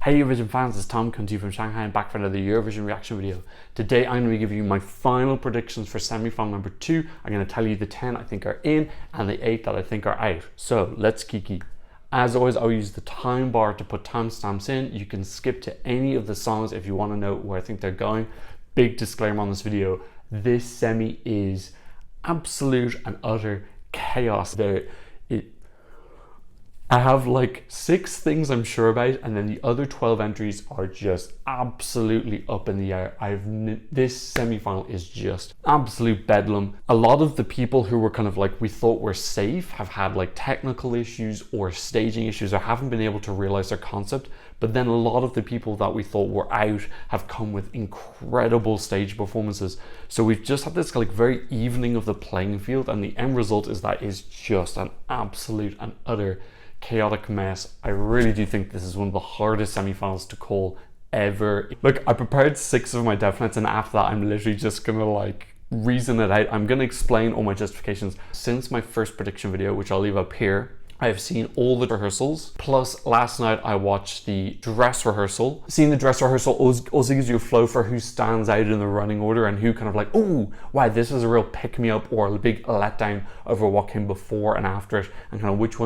Hey Eurovision fans, it's Tom coming to you from Shanghai and back for another Eurovision reaction video. Today I'm going to be giving you my final predictions for semi-final number 2. I'm going to tell you the 10 I think are in and the 8 that I think are out. So let's kiki. As always, I'll use the time bar to put timestamps in. You can skip to any of the songs if you want to know where I think they're going. Big disclaimer on this video, this semi is absolute and utter chaos. I have like 6 things I'm sure about, and then the other 12 entries are just absolutely up in the air. This semi-final is just absolute bedlam. A lot of the people who were kind of like we thought were safe have had like technical issues or staging issues or haven't been able to realize their concept. But then a lot of the people that we thought were out have come with incredible stage performances. So we've just had this like very evening of the playing field, and the end result is that is just an absolute and utter chaotic mess. I really do think this is one of the hardest semi-finals to call ever. Look, I prepared 6 of my definites, and after that I'm literally just gonna like reason it out. I'm gonna explain all my justifications. Since my first prediction video, which I'll leave up here, I have seen all the rehearsals, plus last night I watched the dress rehearsal. Seeing the dress rehearsal also gives you a flow for who stands out in the running order and who kind of like, oh, wow, this is a real pick-me-up or a big letdown over what came before and after it, and kind of which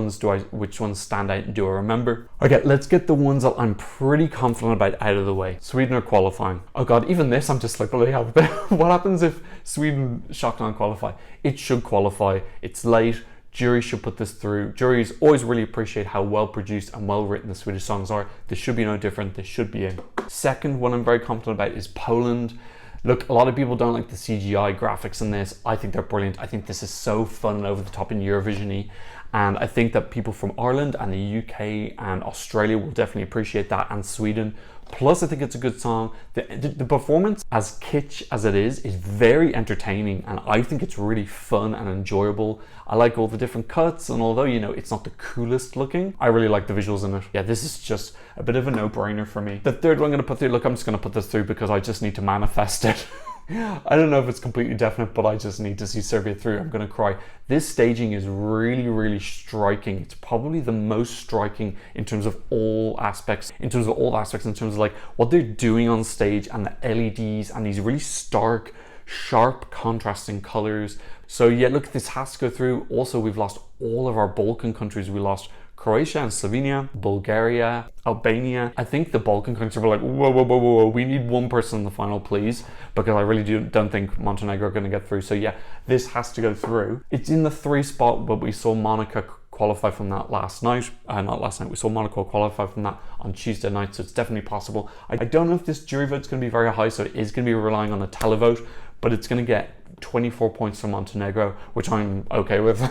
ones stand out and do I remember. Okay, let's get the ones that I'm pretty confident about out of the way. Sweden are qualifying. Oh God, even this I'm just like, bloody hell, what happens if Sweden shock non qualify? It should qualify, it's late. Jury should put this through. Juries always really appreciate how well produced and well written the Swedish songs are. This should be no different. This should be in. Second one I'm very confident about is Poland. Look, a lot of people don't like the CGI graphics in this. I think they're brilliant. I think this is so fun and over the top in Eurovision-y. And I think that people from Ireland and the UK and Australia will definitely appreciate that, and Sweden. Plus, I think it's a good song. The performance, as kitsch as it is very entertaining, and I think it's really fun and enjoyable. I like all the different cuts, and although, you know, it's not the coolest looking, I really like the visuals in it. Yeah, this is just a bit of a no-brainer for me. The third one I'm going to put through, look, I'm just going to put this through because I just need to manifest it. I don't know if it's completely definite, but I just need to see Serbia through. I'm going to cry. This staging is really, really striking. It's probably the most striking in terms of all aspects, in terms of like what they're doing on stage and the LEDs and these really stark, sharp, contrasting colors. So yeah, look, this has to go through. Also, we've lost all of our Balkan countries. We lost Croatia and Slovenia, Bulgaria, Albania. I think the Balkan countries were like, whoa, we need one person in the final, please, because I really don't think Montenegro are going to get through. So yeah, this has to go through. It's in the 3 spot, but we saw Monaco qualify from that last night. Not last night, we saw Monaco qualify from that on Tuesday night, so it's definitely possible. I don't know if this jury vote's going to be very high, so it is going to be relying on a televote, but it's going to get 24 points from Montenegro, which I'm okay with.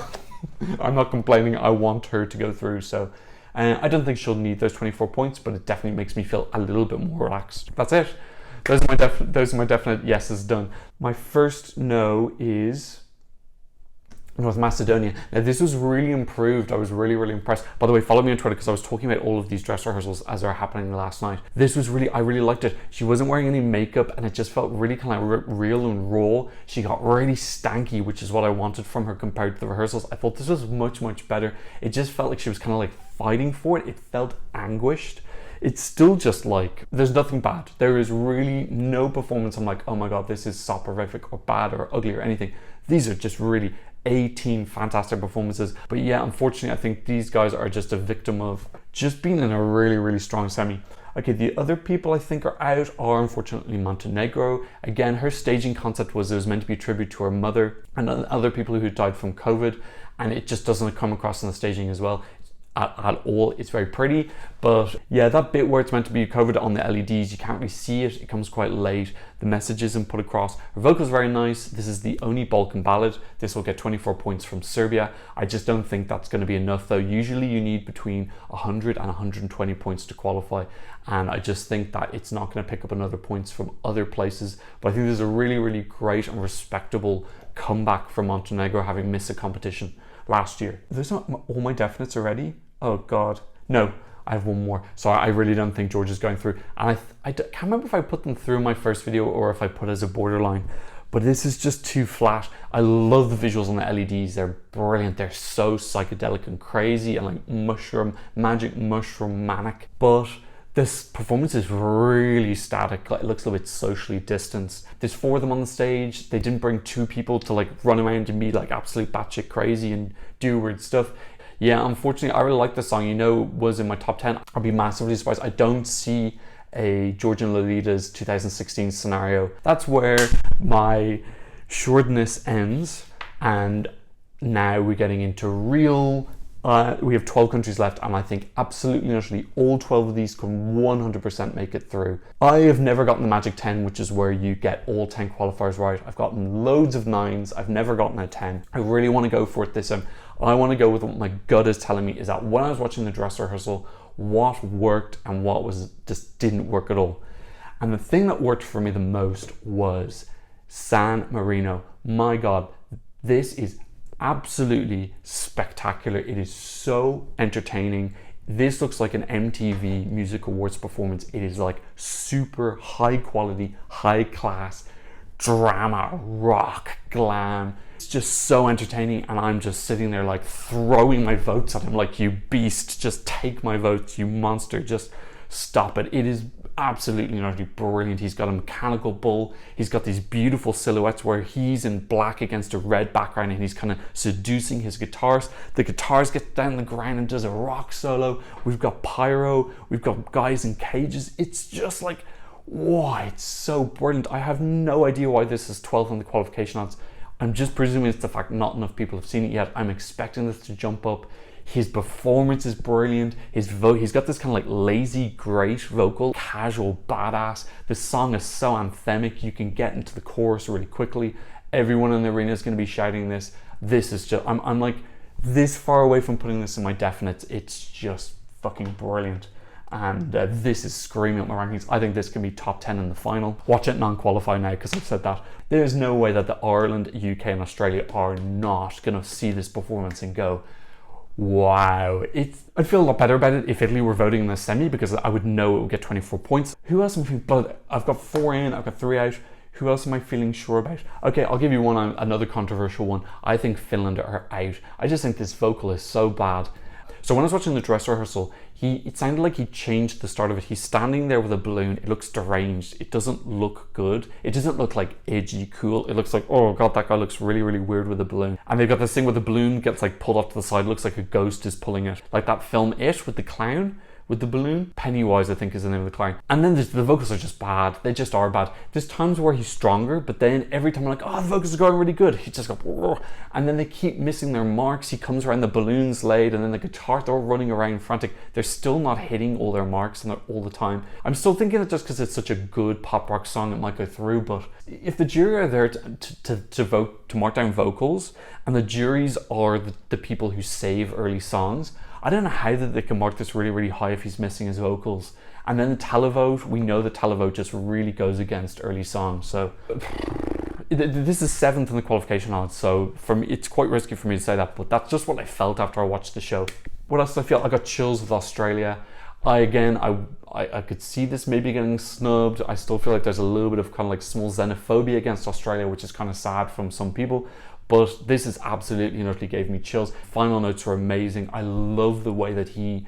I'm not complaining. I want her to go through, so I don't think she'll need those 24 points, but it definitely makes me feel a little bit more relaxed. That's it. Those are my definite yeses done. My first no is North Macedonia. Now this was really improved. I was really impressed. By the way, follow me on Twitter because I was talking about all of these dress rehearsals as they're happening last night. This was I really liked it. She wasn't wearing any makeup and it just felt really kind of real and raw. She got really stanky, which is what I wanted from her compared to the rehearsals. I thought this was much better. It just felt like she was kind of like fighting for it. It felt anguished. It's still just like, there's nothing bad. There is really no performance I'm like, oh my God, this is soporific or bad or ugly or anything. These are just really A-team fantastic performances. But yeah, unfortunately, I think these guys are just a victim of just being in a really strong semi. Okay, the other people I think are out are unfortunately Montenegro. Again, her staging concept was it was meant to be a tribute to her mother and other people who died from COVID, and it just doesn't come across in the staging as well. At all. It's very pretty, but yeah, that bit where it's meant to be covered on the LEDs, you can't really see it. It comes quite late. The message isn't put across. Her vocal's very nice. This is the only Balkan ballad. This will get 24 points from Serbia. I just don't think that's going to be enough though. Usually you need between 100 and 120 points to qualify, and I just think that it's not going to pick up another points from other places. But I think there's a really great and respectable comeback from Montenegro, having missed a competition last year. There's not all my definites already. Oh God, no, I have one more. So I really don't think George is going through. And I can't remember if I put them through my first video or if I put as a borderline, but this is just too flat. I love the visuals on the LEDs. They're brilliant. They're so psychedelic and crazy and like magic mushroom manic. But This performance is really static. Like, it looks a little bit socially distanced. There's 4 of them on the stage. They didn't bring 2 people to like run around and be like absolute batshit crazy and do weird stuff. Yeah, unfortunately, I really like this song. You know, it was in my top 10. I'll be massively surprised. I don't see a Georgian Lolita's 2016 scenario. That's where my shortness ends, and now we're getting into real. We have 12 countries left, and I think absolutely naturally all 12 of these can 100% make it through. I have never gotten the magic 10, which is where you get all 10 qualifiers right. I've gotten loads of 9s. I've never gotten a 10. I really want to go for it this time. I want to go with what my gut is telling me, is that when I was watching the dress rehearsal, what worked and what was just didn't work at all. And the thing that worked for me the most was San Marino. My God, this is absolutely spectacular. It is so entertaining. This looks like an MTV Music Awards performance. It is like super high quality, high class drama, rock, glam. It's just so entertaining, and I'm just sitting there like throwing my votes at him like, you beast, just take my votes, you monster, just stop it. It is absolutely utterly brilliant. He's got a mechanical bull. He's got these beautiful silhouettes where he's in black against a red background, and he's kind of seducing his guitars. The guitars get down the ground and does a rock solo. We've got pyro. We've got guys in cages. It's just like, wow, it's so brilliant. I have no idea why this is 12 on the qualification odds. I'm just presuming it's the fact not enough people have seen it yet. I'm expecting this to jump up. His performance is brilliant. He's got this kind of like lazy, great vocal, casual, badass. The song is so anthemic. You can get into the chorus really quickly. Everyone in the arena is going to be shouting this. This is just, I'm like this far away from putting this in my definites. It's just fucking brilliant. And this is screaming up my rankings. I think this can be top 10 in the final. Watch it non-qualify now, because I've said that. There's no way that the Ireland, UK and Australia are not going to see this performance and go, wow. I'd feel a lot better about it if Italy were voting in the semi, because I would know it would get 24 points. Who else am I feeling? But I've got 4 in, I've got 3 out. Who else am I feeling sure about? Okay, I'll give you another controversial one. I think Finland are out. I just think this vocal is so bad. So when I was watching the dress rehearsal, it sounded like he changed the start of it. He's standing there with a balloon. It looks deranged. It doesn't look good. It doesn't look like edgy cool. It looks like, oh God, that guy looks really, really weird with a balloon. And they've got this thing where the balloon gets like pulled off to the side. It looks like a ghost is pulling it. Like that film It with the clown. With the balloon. Pennywise, I think, is the name of the clown. And then the vocals are just bad. They just are bad. There's times where he's stronger, but then every time I'm like, oh, the vocals are going really good. He just goes, oh. And then they keep missing their marks. He comes around, the balloon's laid, and then the guitar, they're running around frantic. They're still not hitting all their marks and all the time. I'm still thinking that just because it's such a good pop rock song, it might go through, but if the jury are there to vote, to mark down vocals, and the juries are the people who save early songs, I don't know how that they can mark this really, really high if he's missing his vocals. And then the televote, we know the televote just really goes against early songs. So this is 7th in the qualification odds. So for me, it's quite risky for me to say that, but that's just what I felt after I watched the show. What else did I feel? I got chills with Australia. I could see this maybe getting snubbed. I still feel like there's a little bit of kind of like small xenophobia against Australia, which is kind of sad from some people. But this is absolutely and utterly gave me chills. Final notes are amazing. I love the way that he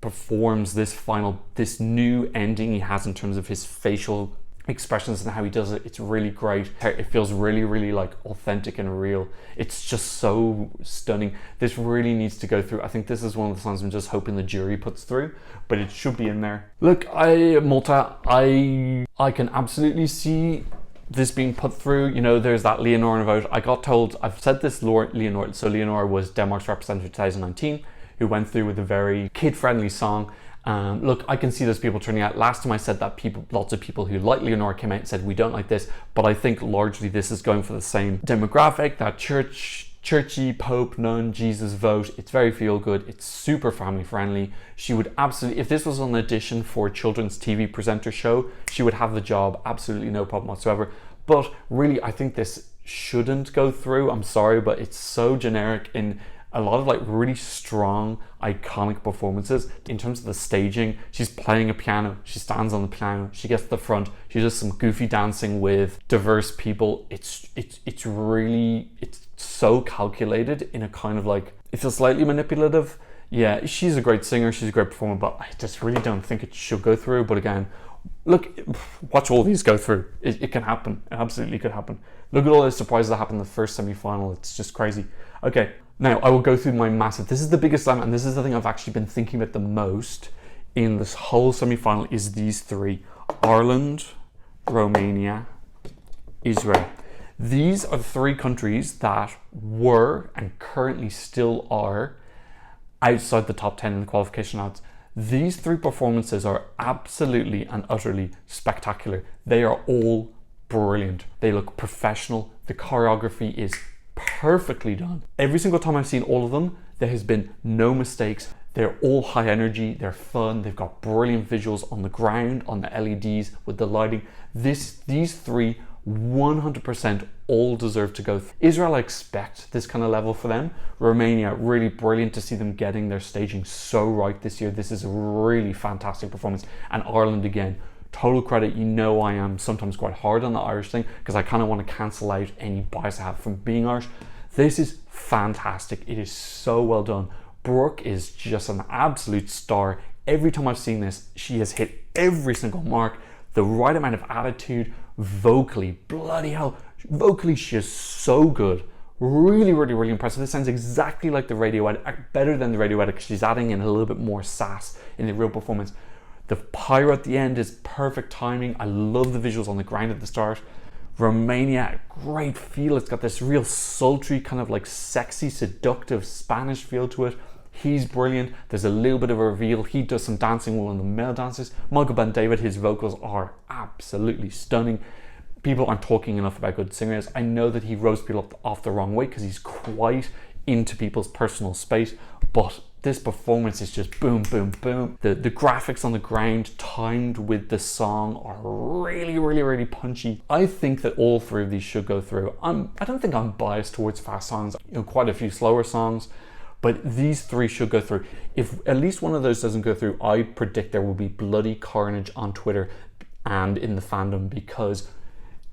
performs this new ending he has in terms of his facial expressions and how he does it. It's really great. It feels really, really like authentic and real. It's just so stunning. This really needs to go through. I think this is one of the songs I'm just hoping the jury puts through, but it should be in there. Look, Malta, I can absolutely see this being put through. You know, there's that Leonora vote. I got told, I've said this, Leonora. So Leonora was Denmark's representative 2019, who went through with a very kid-friendly song. Look, I can see those people turning out. Last time I said that, lots of people who like Leonora came out and said, we don't like this. But I think largely this is going for the same demographic, that churchy, Pope, nun, Jesus vote. It's very feel good. It's super family friendly. She would absolutely, if this was an audition for a children's TV presenter show, she would have the job. Absolutely no problem whatsoever. But really, I think this shouldn't go through. I'm sorry, but it's so generic in a lot of like really strong, iconic performances. In terms of the staging, she's playing a piano, she stands on the piano, she gets to the front, she does some goofy dancing with diverse people. It's really so calculated in a kind of like, it feels slightly manipulative. Yeah, she's a great singer, she's a great performer, but I just really don't think it should go through. But again, look, watch all these go through. It can happen. It absolutely could happen. Look at all those surprises that happened in the first semi-final. It's just crazy. Okay, now I will go through my massive. This is the biggest slam, and this is the thing I've actually been thinking about the most in this whole semi-final is these three: Ireland, Romania, Israel. These are the three countries that were and currently still are outside the top 10 in the qualification odds. These three performances are absolutely and utterly spectacular. They are all brilliant. They look professional. The choreography is perfectly done. Every single time I've seen all of them, there has been no mistakes. They're all high energy, they're fun, they've got brilliant visuals on the ground, on the LEDs, with the lighting. These three 100% all deserve to go. Israel, I expect this kind of level for them. Romania, really brilliant to see them getting their staging so right this year. This is a really fantastic performance. And Ireland, again, total credit. You know I am sometimes quite hard on the Irish thing because I kind of want to cancel out any bias I have from being Irish. This is fantastic. It is so well done. Brooke is just an absolute star. Every time I've seen this, she has hit every single mark. The right amount of attitude, vocally, bloody hell, vocally she is so good. Really, really, really impressive. This sounds exactly like the Radiohead, better than the Radiohead because she's adding in a little bit more sass in the real performance. The pyro at the end is perfect timing. I love the visuals on the ground at the start. Romania, great feel. It's got this real sultry, kind of like sexy, seductive Spanish feel to it. He's brilliant. There's a little bit of a reveal. He does some dancing with one of the male dancers. Michael Ben David, his vocals are absolutely stunning. People aren't talking enough about good singers. I know that he roasts people off the wrong way because he's quite into people's personal space, but this performance is just boom, boom, boom. The graphics on the ground timed with the song are really, really, really punchy. I think that all three of these should go through. I don't think I'm biased towards fast songs, quite a few slower songs, but these three should go through. If at least one of those doesn't go through, I predict there will be bloody carnage on Twitter and in the fandom because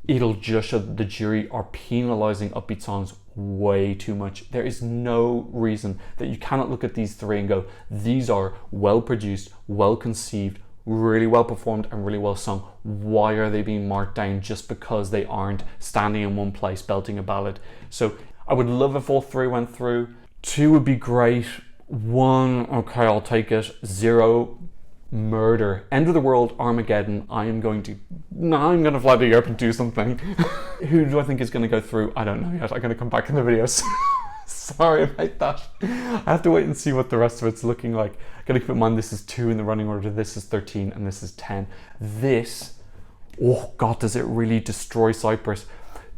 it'll just show the jury are penalizing upbeat songs way too much. There is no reason that you cannot look at these three and go, these are well produced, well conceived, really well performed and really well sung. Why are they being marked down just because they aren't standing in one place belting a ballad? So I would love if all three went through. 2 would be great. 1, okay, I'll take it. 0, murder. End of the world, Armageddon. I'm going to fly to Europe and do something. Who do I think is going to go through? I don't know yet. I'm going to come back in the videos. Sorry about that. I have to wait and see what the rest of it's looking like. I gotta keep in mind this is 2 in the running order, this is 13, and this is 10. This, oh God, does it really destroy Cyprus.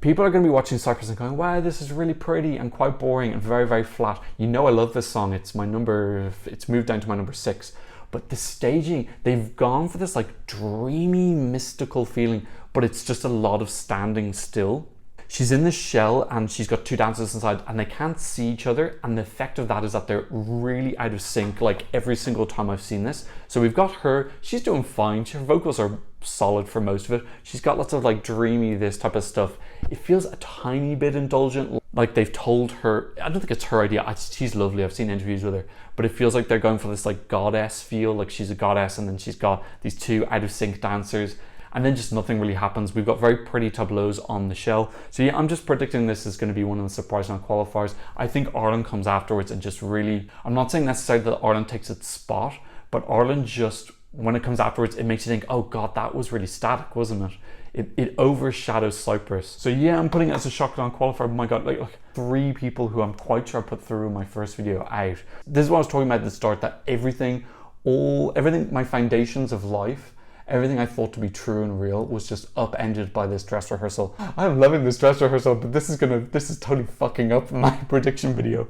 People are going to be watching Cyprus and going, wow, this is really pretty and quite boring and very, very flat. You know I love this song. It's moved down to my number 6. But the staging, they've gone for this like dreamy, mystical feeling, but it's just a lot of standing still. She's in this shell and she's got 2 dancers inside and they can't see each other, and the effect of that is that they're really out of sync like every single time I've seen this. So we've got her, she's doing fine, her vocals are solid for most of it. She's got lots of like dreamy this type of stuff. It feels a tiny bit indulgent, like they've told her, I don't think it's her idea, she's lovely, I've seen interviews with her, but it feels like they're going for this like goddess feel, like she's a goddess and then she's got these 2 out of sync dancers. And then just nothing really happens. We've got very pretty tableaus on the shell. So yeah, I'm just predicting this is going to be one of the surprise non-qualifiers. I think Ireland comes afterwards and just really, I'm not saying necessarily that Ireland takes its spot, but Ireland just, when it comes afterwards, it makes you think, oh God, that was really static, wasn't it? It overshadows Cyprus. So yeah, I'm putting it as a shock non-qualifier. Oh my God, like 3 people who I'm quite sure I put through in my first video out. This is what I was talking about at the start, that everything, my foundations of life, everything I thought to be true and real was just upended by this dress rehearsal. I'm loving this dress rehearsal, but this is totally fucking up my prediction video.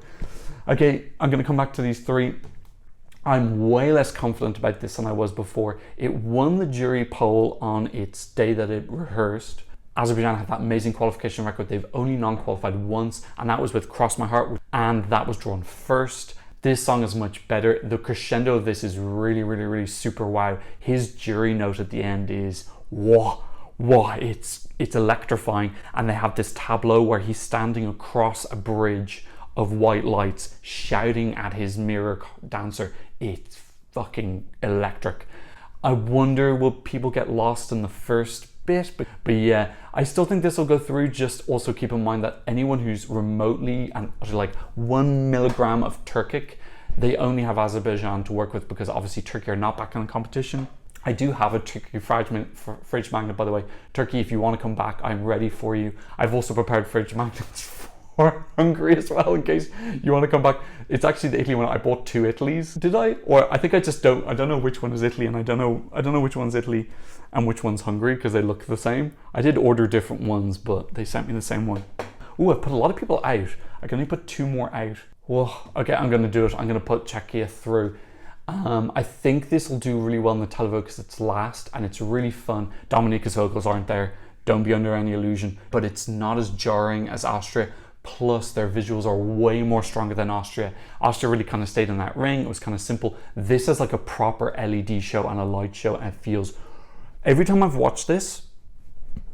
Okay, I'm gonna come back to these 3. I'm way less confident about this than I was before. It won the jury poll on its day that it rehearsed. Azerbaijan had that amazing qualification record. They've only non-qualified once, and that was with Cross My Heart, and that was drawn first. This song is much better. The crescendo of this is really, really, really super wow. His jury note at the end is wow, it's electrifying. And they have this tableau where he's standing across a bridge of white lights shouting at his mirror dancer. It's fucking electric. I wonder will people get lost in the first bit, but yeah, I still think this will go through. Just also keep in mind that anyone who's remotely and like 1 milligram of Turkic, they only have Azerbaijan to work with, because obviously Turkey are not back in the competition. I do have a Turkey fridge magnet, by the way. Turkey, if you want to come back, I'm ready for you. I've also prepared fridge magnets for Hungary as well, in case you want to come back. It's actually the Italy one. I bought 2 Italys. Did I? Or I think I just don't. I don't know which one is Italy, and I don't know which one's Italy and which one's Hungary, because they look the same. I did order different ones, but they sent me the same one. Ooh, I put a lot of people out. I can only put 2 more out. Whoa. Okay, I'm gonna do it. I'm gonna put Czechia through. I think this will do really well in the televote because it's last and it's really fun. Dominica's vocals aren't there, don't be under any illusion, but it's not as jarring as Austria. Plus their visuals are way more stronger than Austria. Austria really kind of stayed in that ring. It was kind of simple. This is like a proper LED show and a light show, and it feels, every time I've watched this,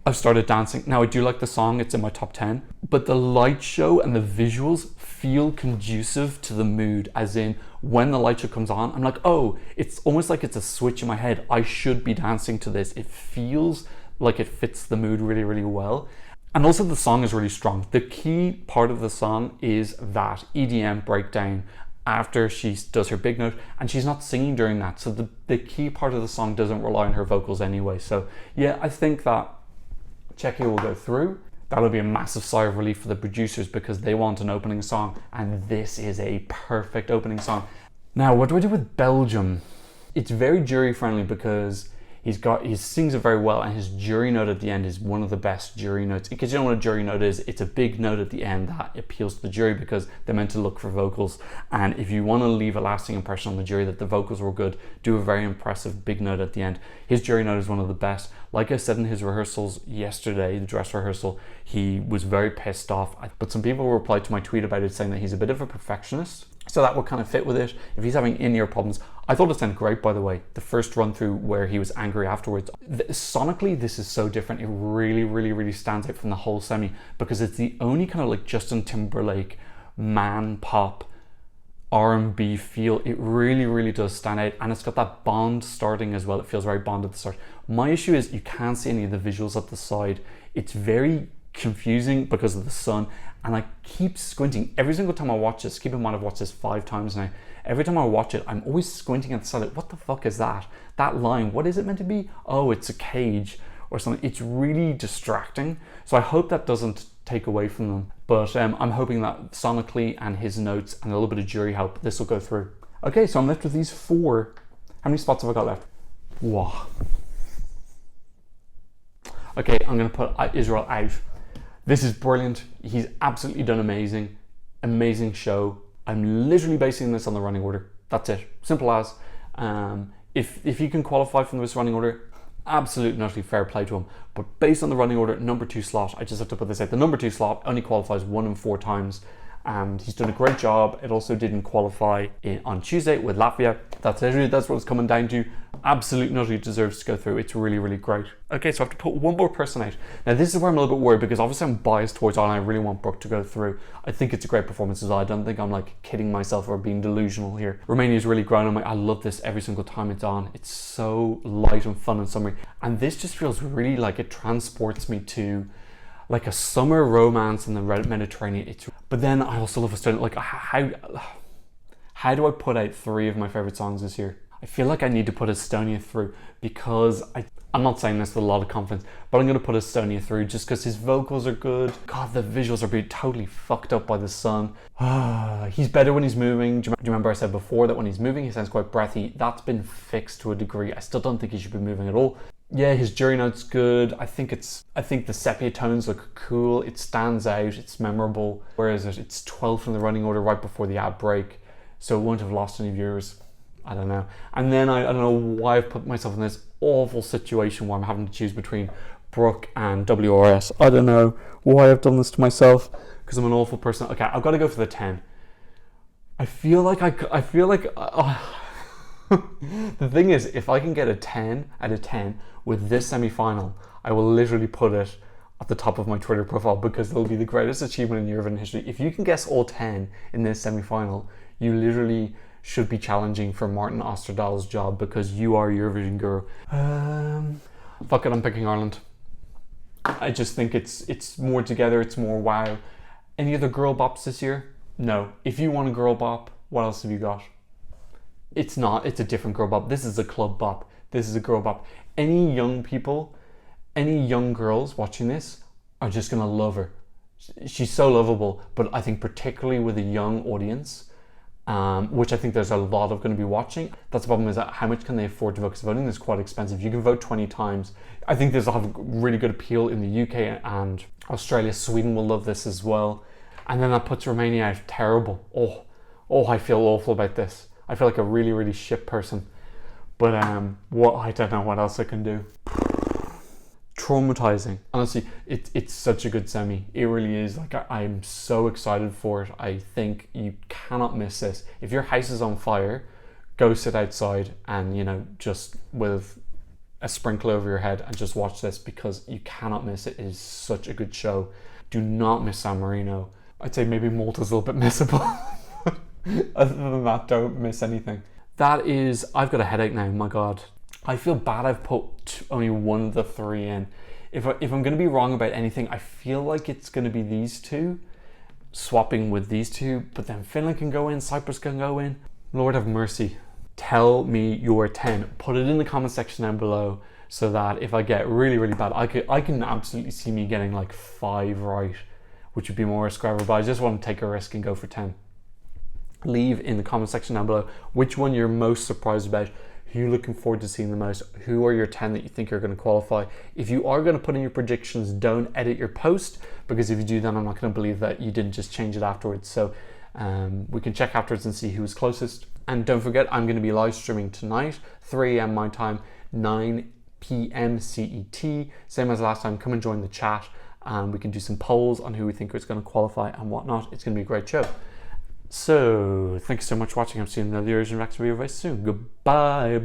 I've started dancing. Now I do like the song, it's in my top 10, but the light show and the visuals feel conducive to the mood, as in when the light show comes on, I'm like, oh, it's almost like it's a switch in my head. I should be dancing to this. It feels like it fits the mood really, really well. And also the song is really strong. The key part of the song is that EDM breakdown after she does her big note, and she's not singing during that. So the key part of the song doesn't rely on her vocals anyway. So yeah, I think that Czechia will go through. That'll be a massive sigh of relief for the producers, because they want an opening song, and this is a perfect opening song. Now, what do I do with Belgium? It's very jury friendly because he sings it very well, and his jury note at the end is one of the best jury notes. Because you know what a jury note is? It's a big note at the end that appeals to the jury, because they're meant to look for vocals. And if you want to leave a lasting impression on the jury that the vocals were good, do a very impressive big note at the end. His jury note is one of the best. Like I said in his rehearsals yesterday, the dress rehearsal, he was very pissed off. But some people replied to my tweet about it saying that he's a bit of a perfectionist. So that would kind of fit with it. If he's having in-ear problems, I thought it sounded great, by the way. The first run through where he was angry afterwards. Sonically, this is so different. It really, really, really stands out from the whole semi, because it's the only kind of like Justin Timberlake man pop R&B feel. It really, really does stand out, and it's got that Bond starting as well. It feels very Bond at the start. My issue is you can't see any of the visuals at the side. It's very confusing because of the sun, and I keep squinting every single time I watch this. Keep in mind I've watched this 5 times now. Every time I watch it, I'm always squinting at the side, like, what the fuck is that? That line, what is it meant to be? Oh, it's a cage or something. It's really distracting. So I hope that doesn't take away from them. But I'm hoping that sonically and his notes and a little bit of jury help, this will go through. Okay, so I'm left with these 4. How many spots have I got left? Wow. Okay, I'm gonna put Israel out. This is brilliant. He's absolutely done amazing. Amazing show. I'm literally basing this on the running order. That's it. Simple as. If you can qualify from this running order, absolute and utterly fair play to him. But based on the running order, number 2 slot, I just have to put this out. The number 2 slot only qualifies 1 in 4 times, and he's done a great job. It also didn't qualify on Tuesday with Latvia. That's what it's coming down to. Absolute nutty deserves to go through. It's really, really great. Okay, so I have to put one more person out. Now this is where I'm a little bit worried, because obviously I'm biased towards Ireland. I really want Brooke to go through. I think it's a great performance as well. I don't think I'm like kidding myself or being delusional here. Romania's really grown on me. I love this every single time it's on. It's so light and fun and summery. And this just feels really like it transports me to like a summer romance in the Mediterranean. But then I also love Estonia. Like how do I put out 3 of my favorite songs this year? I feel like I need to put Estonia through, because I'm not saying this with a lot of confidence, but I'm going to put Estonia through just because his vocals are good. God, the visuals are being totally fucked up by the sun. He's better when he's moving. Do you remember I said before that when he's moving he sounds quite breathy? That's been fixed to a degree. I still don't think he should be moving at all. Yeah, his jury note's good. I think the sepia tones look cool. It stands out. It's memorable. Where is it? It's 12th in the running order right before the ad break, so it won't have lost any viewers. I don't know. And then I don't know why I've put myself in this awful situation where I'm having to choose between Brooke and WRS. I don't know why I've done this to myself, because I'm an awful person. Okay, I've got to go for the 10. I feel like the thing is, if I can get a 10 out of 10 with this semi-final, I will literally put it at the top of my Twitter profile because it'll be the greatest achievement in Eurovision history. If you can guess all 10 in this semi-final, you literally should be challenging for Martin Osterdahl's job because you are Eurovision guru. Fuck it, I'm picking Ireland. I just think it's more together, it's more wow. Any other girl bops this year? No. If you want a girl bop, what else have you got? It's not, it's a different girl bop. This is a club bop. This is a girl bop. Any young people, any young girls watching this are just gonna love her. She's so lovable, but I think particularly with a young audience, which I think there's a lot of going to be watching. That's the problem, is that how much can they afford to vote? Because voting is quite expensive. You can vote 20 times. I think this will have really good appeal in the UK and Australia. Sweden will love this as well. And then that puts Romania out. Terrible. Oh, I feel awful about this. I feel like a really, really shit person. But I don't know what else I can do. Traumatizing. Honestly, it's such a good semi. It really is. Like, I'm so excited for it. I think you cannot miss this. If your house is on fire, go sit outside and, you know, just with a sprinkler over your head and just watch this, because you cannot miss it. It is such a good show. Do not miss San Marino. I'd say maybe Malta's a little bit missable. Other than that, don't miss anything. That is, I've got a headache now, my God. I feel bad I've put only one of the three in. If I'm going to be wrong about anything, I feel like it's going to be these two, swapping with these two, but then Finland can go in, Cyprus can go in. Lord have mercy. Tell me your 10. Put it in the comment section down below so that if I get really, really bad, I can absolutely see me getting like 5 right, which would be more scrabble, but I just want to take a risk and go for 10. Leave in the comment section down below which one you're most surprised about, who you're looking forward to seeing the most, who are your 10 that you think are going to qualify. If you are going to put in your predictions, don't edit your post, because if you do, then I'm not going to believe that you didn't just change it afterwards. So we can check afterwards and see who was closest. And don't forget, I'm going to be live streaming tonight, 3 a.m. my time, 9 p.m. CET. Same as last time, come and join the chat and we can do some polls on who we think is going to qualify and whatnot. It's going to be a great show. So, thank you so much for watching. I'm seeing another Eurovision reaction video very soon. Goodbye.